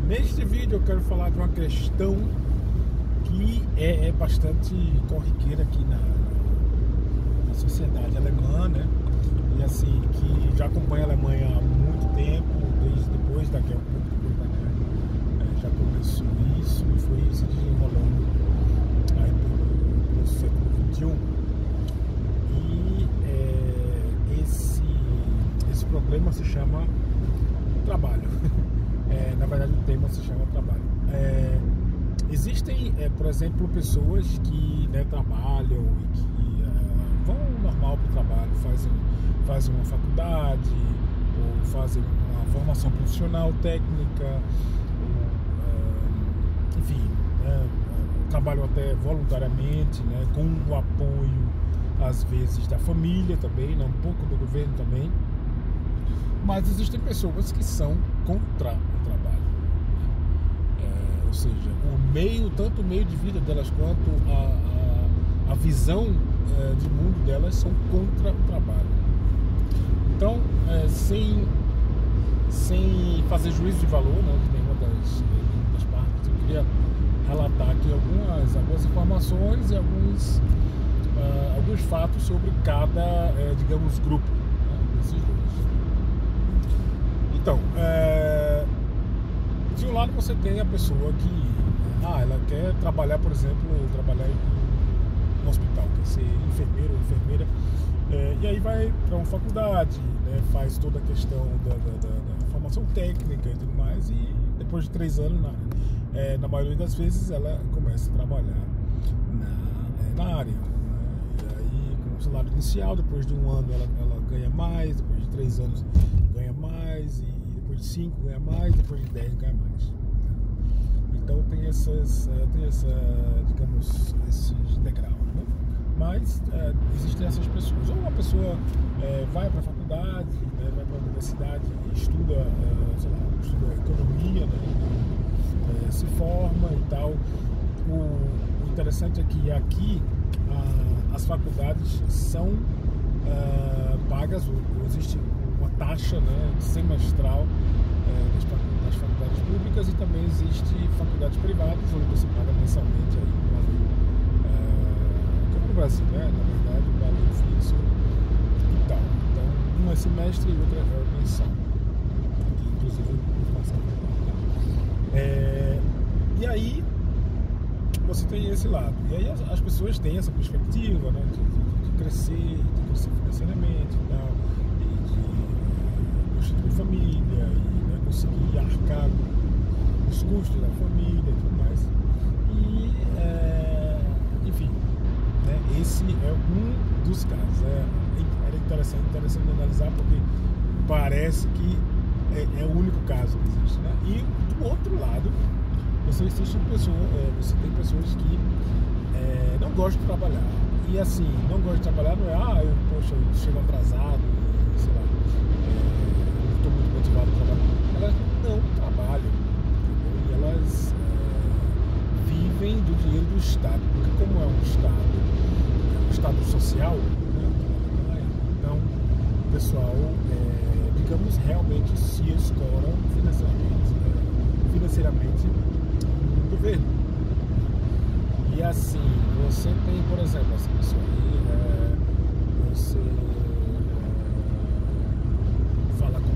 Neste vídeo eu quero falar de uma questão que é bastante corriqueira aqui na sociedade alemã, né? E assim, que já acompanha a Alemanha há muito tempo, desde depois da guerra, depois da guerra, já começou isso e foi se desenrolando aí pelo século XXI. E esse problema se chama trabalho. Na verdade, o tema se chama trabalho. Existem, por exemplo, pessoas que trabalham e que vão normal para o trabalho, fazem uma faculdade, ou fazem uma formação profissional, técnica, ou, enfim, trabalham até voluntariamente, com o apoio, às vezes, da família também, um pouco do governo também. Mas existem pessoas que são contra o trabalho, ou seja, tanto o meio de vida delas quanto a visão de mundo delas são contra o trabalho. Então, sem fazer juízo de valor, de nenhuma das partes, eu queria relatar aqui algumas informações e alguns fatos sobre cada, digamos, grupo desses dois. Então, de um lado você tem a pessoa que ela quer trabalhar, por exemplo, em um hospital, quer ser enfermeiro ou enfermeira, e aí vai para uma faculdade, faz toda a questão da formação técnica e tudo mais, e depois de 3 anos, na maioria das vezes, ela começa a trabalhar na área. E aí, com o salário inicial, depois de 1 ano ela ganha mais, depois de 3 anos ganha mais, e depois de 5 ganha mais, depois de 10 ganha mais. Então tem digamos, esses degraus, Mas existem essas pessoas. Ou uma pessoa vai para a faculdade, vai para a universidade, estuda, estuda economia, se forma e tal. O interessante é que aqui as faculdades são pagas, existe uma taxa semestral das faculdades públicas, e também existe faculdades privadas onde você paga mensalmente aí um valor, como no Brasil, na verdade, um valor fixo e tal. Então, uma é semestre e outra é mensal, que inclusive eu faço e aí você tem esse lado, e aí as pessoas têm essa perspectiva de crescer financeiramente e tal, e de constituir família, e conseguir arcar com os custos da família e tudo mais. E, enfim, esse é um dos casos. Era interessante analisar, porque parece que é o único caso que existe. E do outro lado, você tem pessoas que não gostam de trabalhar. E assim, não gostam de trabalhar não é, eu chego atrasado, sei lá, não estou muito motivado para trabalhar. Elas não trabalham, e elas vivem do dinheiro do Estado, porque como é um Estado social, então o pessoal, digamos, realmente se escoram financeiramente no governo. E assim, você tem, por exemplo, essa pessoa aí, você fala com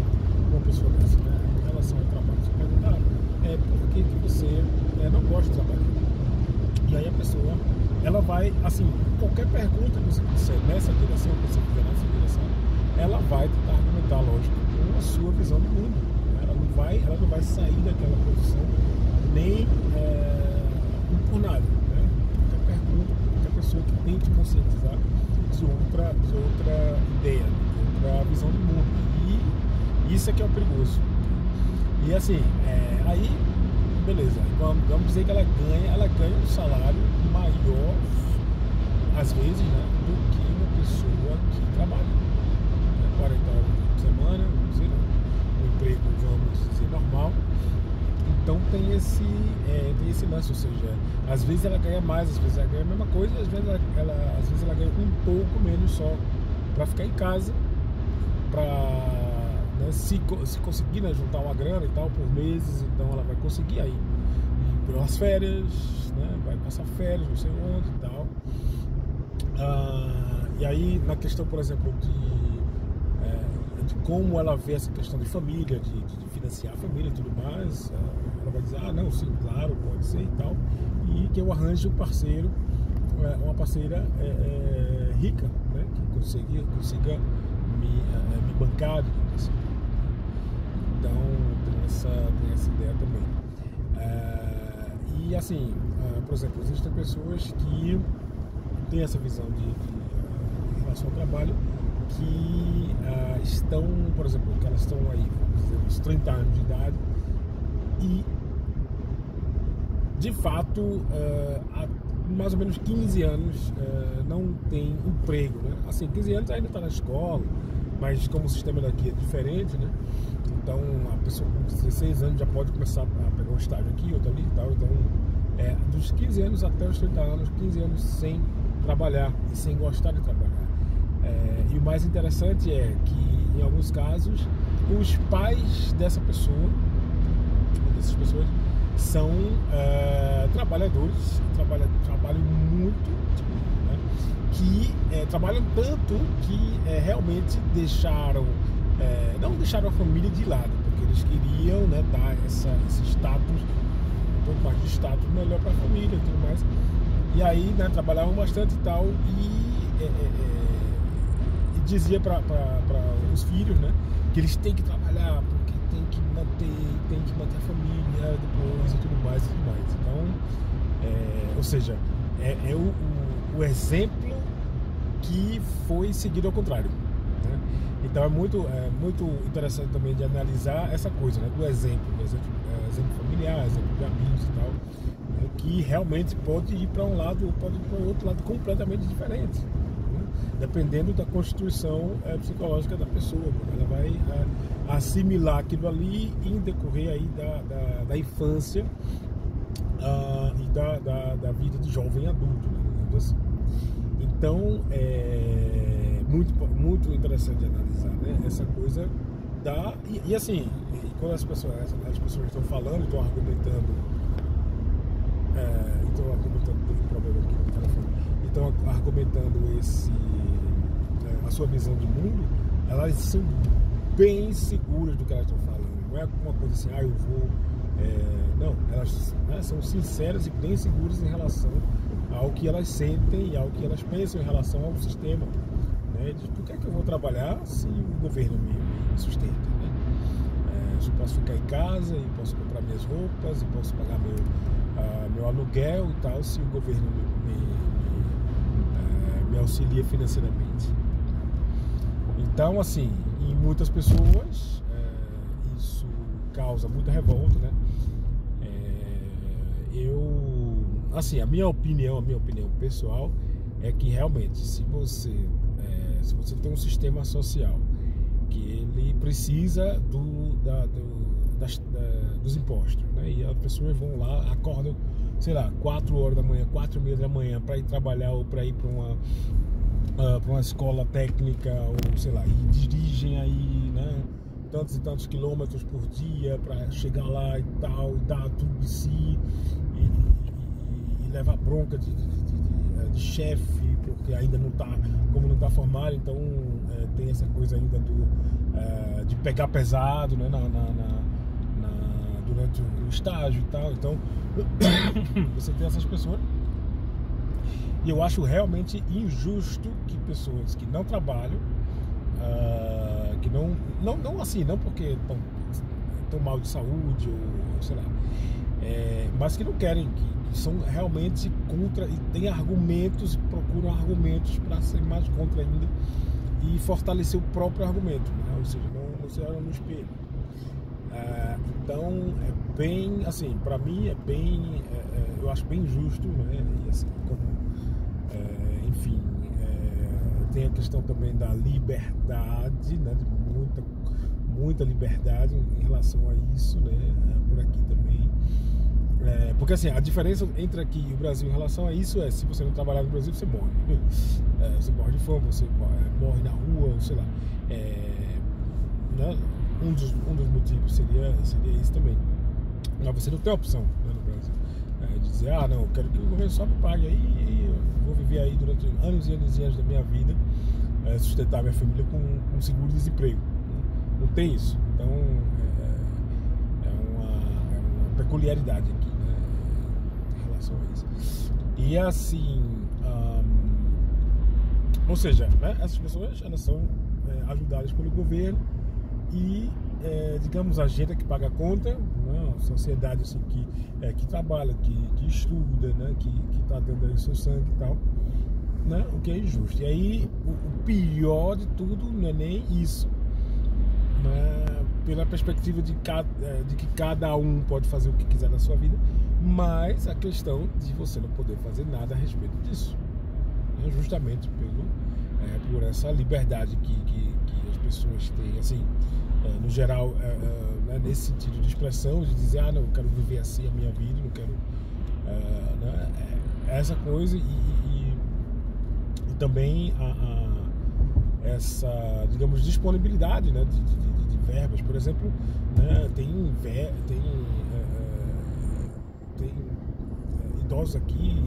uma pessoa dessa, em relação ao trabalho, você pergunta, por que você não gosta de trabalhar? E aí a pessoa, ela vai, assim, qualquer pergunta que você fizer nessa direção, que você fizer nessa direção, ela vai tentar argumentar, lógico, com a sua visão do mundo. Ela não vai sair daquela posição nem por nada. Qualquer pergunta, qualquer pessoa que tente conscientizar de outra ideia, de outra visão do mundo. E isso é que é o perigoso. E assim, aí, beleza, vamos dizer que ela ganha um salário maior, às vezes, do que uma pessoa que trabalha 40 horas por semana, não sei, um emprego, vamos dizer, normal. Então tem esse lance, ou seja, às vezes ela ganha mais, às vezes ela ganha a mesma coisa, às vezes ela ganha um pouco menos só para ficar em casa, para né, se conseguir, né, juntar uma grana e tal por meses, então ela vai conseguir aí ir pelas férias, né, vai passar férias, não sei onde e tal. E aí na questão, por exemplo, de como ela vê essa questão de família, de financiar a família e tudo mais, ela vai dizer, não, sim, claro, pode ser e tal, e que eu arranje um parceiro, uma parceira rica, né, que consiga me bancar, digamos assim. Então tem essa ideia também. E assim, por exemplo, existem pessoas que têm essa visão em relação ao trabalho, que estão, por exemplo, que elas estão aí, vamos dizer, uns 30 anos de idade e de fato há mais ou menos 15 anos não tem emprego, né? Assim, 15 anos ainda está na escola, mas como o sistema daqui é diferente, né? Então a pessoa com 16 anos já pode começar a pegar um estágio aqui, outro ali e tal. Então dos 15 anos até os 30 anos, 15 anos sem trabalhar e sem gostar de trabalhar. E o mais interessante é que, em alguns casos, os pais dessas pessoas são trabalhadores, trabalham muito, né, que trabalham tanto que realmente não deixaram a família de lado, porque eles queriam, né, dar esse status, um pouco mais de status melhor para a família e tudo mais. E aí, né, trabalhavam bastante e tal, e dizia para os filhos, né, que eles têm que trabalhar porque tem que manter a família depois e tudo mais. Então, ou seja, é o exemplo que foi seguido ao contrário, né? Então é muito interessante também de analisar essa coisa, né, do exemplo familiar, exemplo de amigos e tal, né, que realmente pode ir para um lado ou pode ir para o outro lado completamente diferente, dependendo da constituição psicológica da pessoa, como ela vai assimilar aquilo ali em decorrer aí da infância e da vida de jovem adulto, né, assim. Então é muito interessante analisar, né, essa coisa e assim, quando as pessoas estão falando, estão argumentando tem um problema aqui no telefone, estão argumentando a sua visão de mundo, elas são bem seguras do que elas estão falando. Não é uma coisa assim, eu vou... não, elas, né, são sinceras e bem seguras em relação ao que elas sentem e ao que elas pensam em relação ao sistema, né? De por que é que eu vou trabalhar se o governo me sustenta, né? Se eu posso ficar em casa e posso comprar minhas roupas e posso pagar meu aluguel e tal, se o governo me auxilia financeiramente. Então, assim, em muitas pessoas isso causa muita revolta, né? Assim, a minha opinião pessoal é que realmente, se você tem um sistema social que ele precisa dos impostos, né? E as pessoas vão lá, acordam, sei lá, 4 horas da manhã, 4h30 da manhã para ir trabalhar ou para ir para uma escola técnica, ou sei lá, e dirigem aí, né, tantos e tantos quilômetros por dia para chegar lá e tal, e dar tudo de si e levar bronca de chefe, porque ainda não está formado, então tem essa coisa ainda de pegar pesado, né, durante o estágio e tal. Então você tem essas pessoas, e eu acho realmente injusto que pessoas que não trabalham, que não assim, não porque estão mal de saúde ou sei lá, mas que não querem, que são realmente contra e têm argumentos, procuram argumentos para ser mais contra ainda e fortalecer o próprio argumento, né? Ou seja, não se olha no espelho. Então é bem, assim, para mim é bem, eu acho bem justo, né? E assim, como, enfim, tem a questão também da liberdade, né? De muita liberdade em relação a isso, né? Por aqui também. Porque assim, a diferença entre aqui e o Brasil em relação a isso se você não trabalhar no Brasil, você morre. Você morre de fome, você morre na rua, sei lá. Né? um dos motivos seria isso também. Mas você não tem opção, né, no Brasil. De dizer, não, eu quero que o governo só me pague aí e eu vou viver aí durante anos e anos e anos da minha vida, sustentar minha família com seguro-desemprego. Né? Não tem isso. Então, é uma peculiaridade aqui, né, em relação a isso. E assim, ou seja, né, essas pessoas, elas são ajudadas pelo governo e, digamos, a gente que paga a conta, né, a sociedade assim, que trabalha, que estuda, né, que está dando aí seu sangue e tal, né, o que é injusto. E aí, o pior de tudo não é nem isso, né, pela perspectiva de que cada um pode fazer o que quiser na sua vida, mas a questão de você não poder fazer nada a respeito disso, né, justamente por essa liberdade que as pessoas têm, assim, no geral, né, nesse sentido de expressão, de dizer, não, eu quero viver assim a minha vida, não quero, né, essa coisa e também essa, digamos, disponibilidade, né, de verbas. Por exemplo, né, tem idosos aqui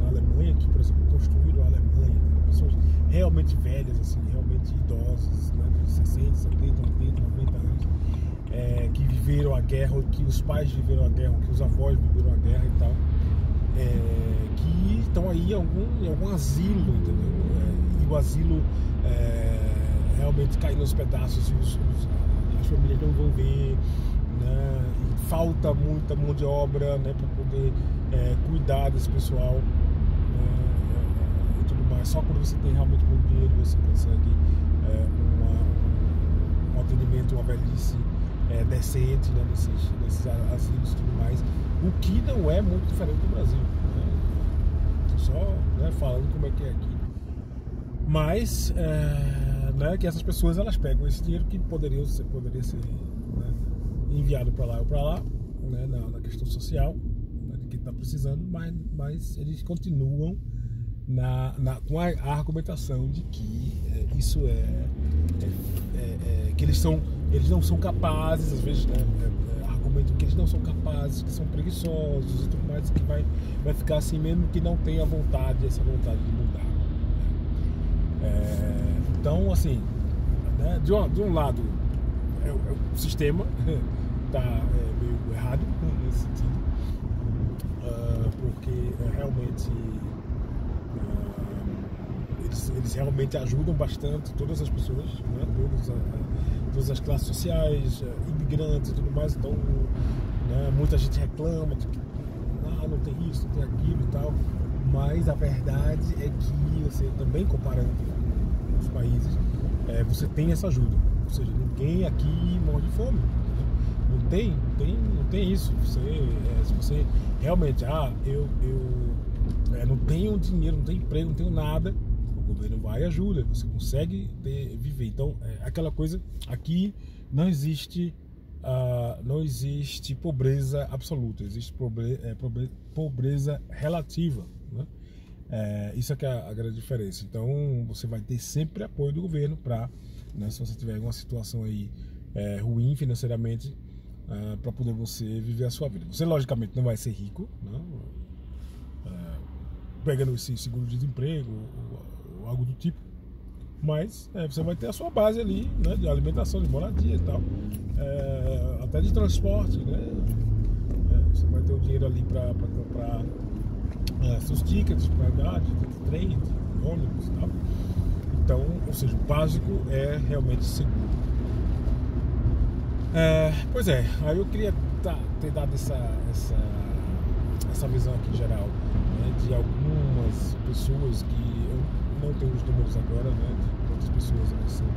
na Alemanha que, por exemplo, construíram a Alemanha, pessoas realmente velhas, assim, realmente idosas, né, de 60, 70, 80, 90 anos, que viveram a guerra, que os pais viveram a guerra, que os avós viveram a guerra e tal, que estão aí em algum asilo, entendeu? E o asilo realmente cai nos pedaços e as famílias não vão ver, né? E falta muita mão de obra, né, para poder cuidar desse pessoal. Só quando você tem realmente muito dinheiro você consegue um atendimento, uma velhice decente, né, nesses asilos e tudo mais, o que não é muito diferente do Brasil, né? Só, né, falando como é que é aqui, mas né, que essas pessoas elas pegam esse dinheiro que poderia ser, né, enviado para lá ou para lá, né, na questão social, né, de quem está precisando, mas eles continuam com a argumentação de que isso que eles não são capazes, às vezes, né, argumentam que eles não são capazes, que são preguiçosos e tudo mais, que vai ficar assim mesmo que não tenha essa vontade de mudar. Então, assim, né, de um lado o sistema está meio errado nesse sentido, porque realmente eles realmente ajudam bastante todas as pessoas, né? Todas as classes sociais, imigrantes e tudo mais. Então, né, muita gente reclama de que não tem isso, não tem aquilo e tal, mas a verdade é que você também, comparando com os países, você tem essa ajuda, ou seja, ninguém aqui morre de fome, né? Não tem isso. Se você realmente eu não tenho dinheiro, não tenho emprego, não tenho nada, o governo vai e ajuda, você consegue viver. Então, aquela coisa, aqui não existe pobreza absoluta, existe pobreza relativa, né? Isso é que é a grande diferença. Então, você vai ter sempre apoio do governo para, né, se você tiver alguma situação aí ruim financeiramente, para poder você viver a sua vida. Você, logicamente, não vai ser rico, né? Pegando esse seguro-desemprego ou algo do tipo, mas você vai ter a sua base ali, né, de alimentação, de moradia e tal, até de transporte, né? Você vai ter o dinheiro ali para comprar seus tickets para andar de trem, de ônibus e tal. Então, ou seja, o básico é realmente seguro. Pois aí eu queria ter dado essa visão aqui geral, né, de algumas pessoas que eu não tenho os números agora, né, de quantas pessoas que são,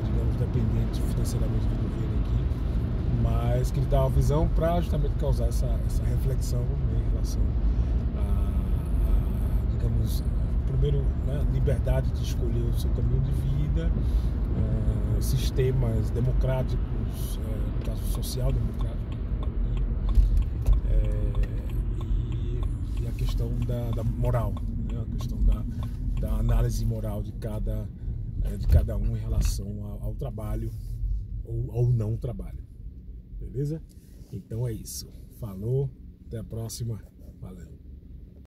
digamos, dependentes financeiramente do governo aqui, mas queria dar uma visão para justamente causar essa reflexão, né, em relação a digamos, primeiro, né, liberdade de escolher o seu caminho de vida, sistemas democráticos, no caso social-democrático, e a questão da moral, né, a questão da análise moral de cada um em relação ao trabalho, ou ao não trabalho. Beleza? Então é isso. Falou, até a próxima. Valeu.